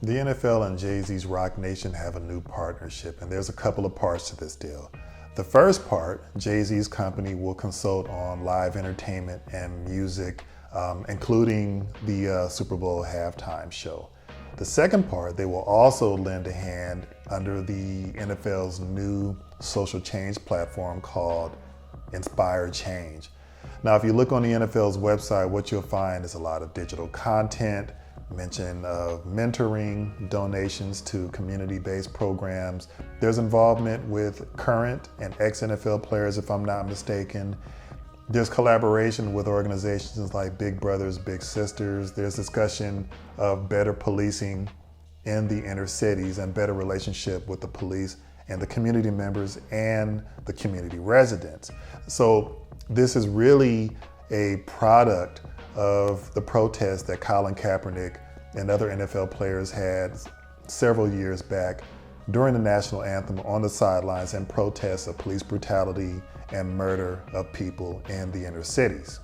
The NFL and Jay-Z's Rock Nation have a new partnership, and there's a couple of parts to this deal. The first part, Jay-Z's company will consult on live entertainment and music, including the Super Bowl halftime show. The second part, they will also lend a hand under the NFL's new social change platform called Inspire Change. Now, if you look on the NFL's website, what you'll find is a lot of digital content, mention of mentoring, donations to community-based programs. There's involvement with current and ex-NFL players, if I'm not mistaken. There's collaboration with organizations like Big Brothers Big Sisters. There's discussion of better policing in the inner cities and better relationship with the police and the community members and the community residents. So this is really a product of the protest that Colin Kaepernick and other NFL players had several years back during the national anthem on the sidelines in protest of police brutality and murder of people in the inner cities.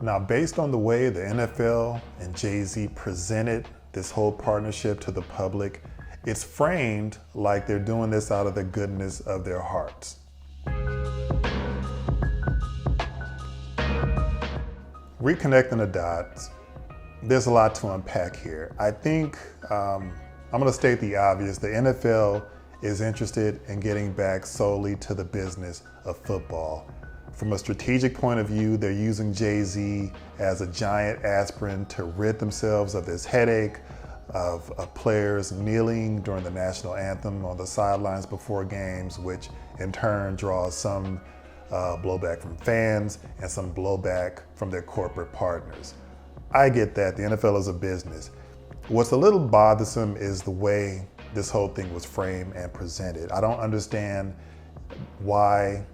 Now, based on the way the NFL and Jay-Z presented this whole partnership to the public, it's framed like they're doing this out of the goodness of their hearts. Reconnecting the dots, there's a lot to unpack here. I think I'm going to state the obvious. The NFL is interested in getting back solely to the business of football. From a strategic point of view, they're using Jay-Z as a giant aspirin to rid themselves of this headache of players kneeling during the national anthem on the sidelines before games, which in turn draws some blowback from fans and some blowback from their corporate partners. I get that, the NFL is a business. What's a little bothersome is the way this whole thing was framed and presented. I don't understand why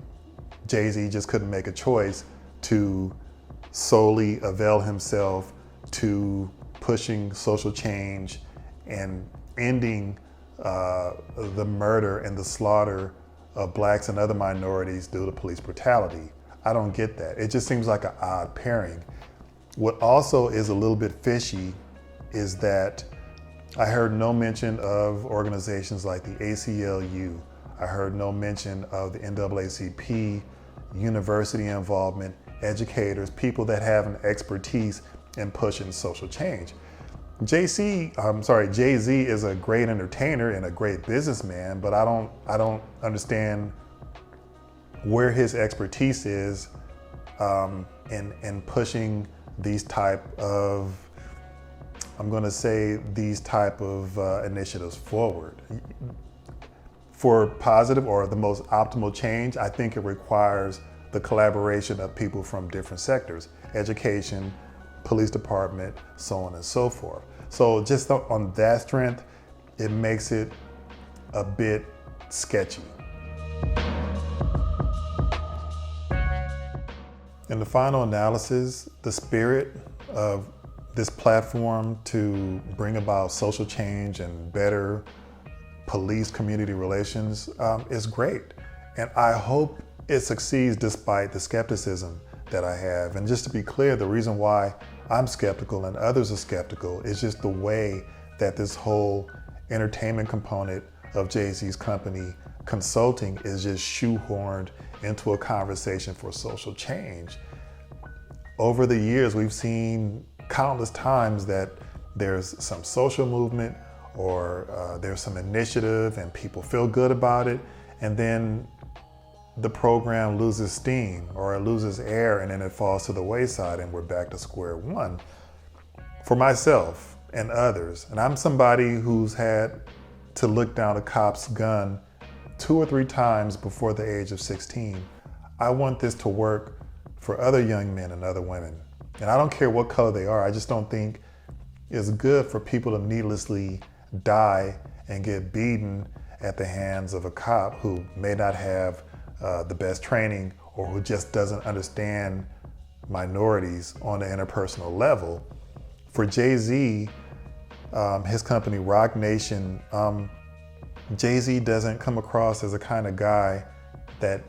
Jay-Z just couldn't make a choice to solely avail himself to pushing social change and ending the murder and the slaughter of blacks and other minorities due to police brutality. I don't get that. It just seems like an odd pairing. What also is a little bit fishy is that I heard no mention of organizations like the ACLU. I heard no mention of the NAACP, university involvement, educators, people that have an expertise in pushing social change. Jay-Z is a great entertainer and a great businessman, but I don't understand where his expertise is in pushing these type of, initiatives forward. For positive or the most optimal change, I think it requires the collaboration of people from different sectors, education, police department, so on and so forth. So just on that strength, it makes it a bit sketchy. In the final analysis, the spirit of this platform to bring about social change and better police community relations is great. And I hope it succeeds despite the skepticism that I have. And just to be clear, the reason why I'm skeptical and others are skeptical is just the way that this whole entertainment component of Jay-Z's company consulting is just shoehorned into a conversation for social change. Over the years, we've seen countless times that there's some social movement or there's some initiative and people feel good about it, and then the program loses steam or it loses air and then it falls to the wayside and we're back to square one. For myself and others, and I'm somebody who's had to look down a cop's gun 2 or 3 times before the age of 16, I want this to work for other young men and other women. And I don't care what color they are, I just don't think it's good for people to needlessly die and get beaten at the hands of a cop who may not have the best training or who just doesn't understand minorities on an interpersonal level. For Jay-Z, his company Rock Nation, Jay-Z doesn't come across as a kind of guy that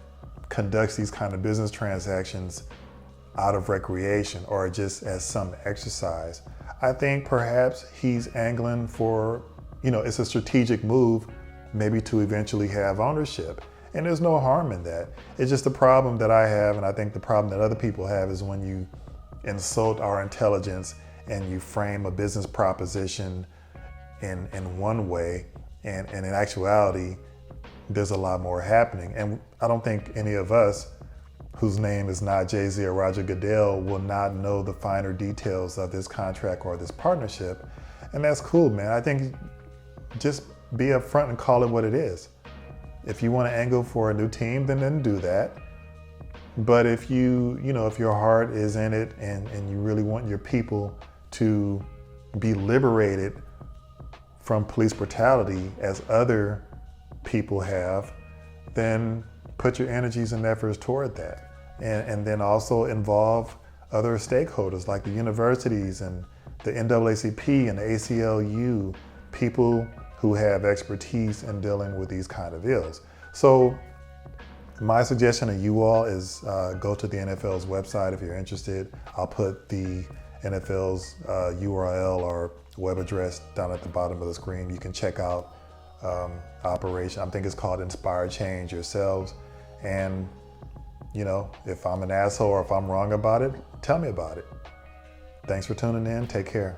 conducts these kind of business transactions out of recreation or just as some exercise. I think perhaps he's angling for, it's a strategic move, maybe to eventually have ownership. And there's no harm in that. It's just the problem that I have, and I think the problem that other people have, is when you insult our intelligence and you frame a business proposition in one way, and in actuality, there's a lot more happening. And I don't think any of us whose name is not Jay-Z or Roger Goodell will not know the finer details of this contract or this partnership. And that's cool, man. I think just be upfront and call it what it is. If you want to angle for a new team, then do that. But if if your heart is in it and you really want your people to be liberated from police brutality as other people have, then put your energies and efforts toward that. And then also involve other stakeholders like the universities and the NAACP and the ACLU, people who have expertise in dealing with these kind of ills. So my suggestion to you all is go to the NFL's website if you're interested. I'll put the NFL's URL or web address down at the bottom of the screen. You can check out operation. I think it's called Inspire Change yourselves. And if I'm an asshole or if I'm wrong about it, tell me about it. Thanks for tuning in. Take care.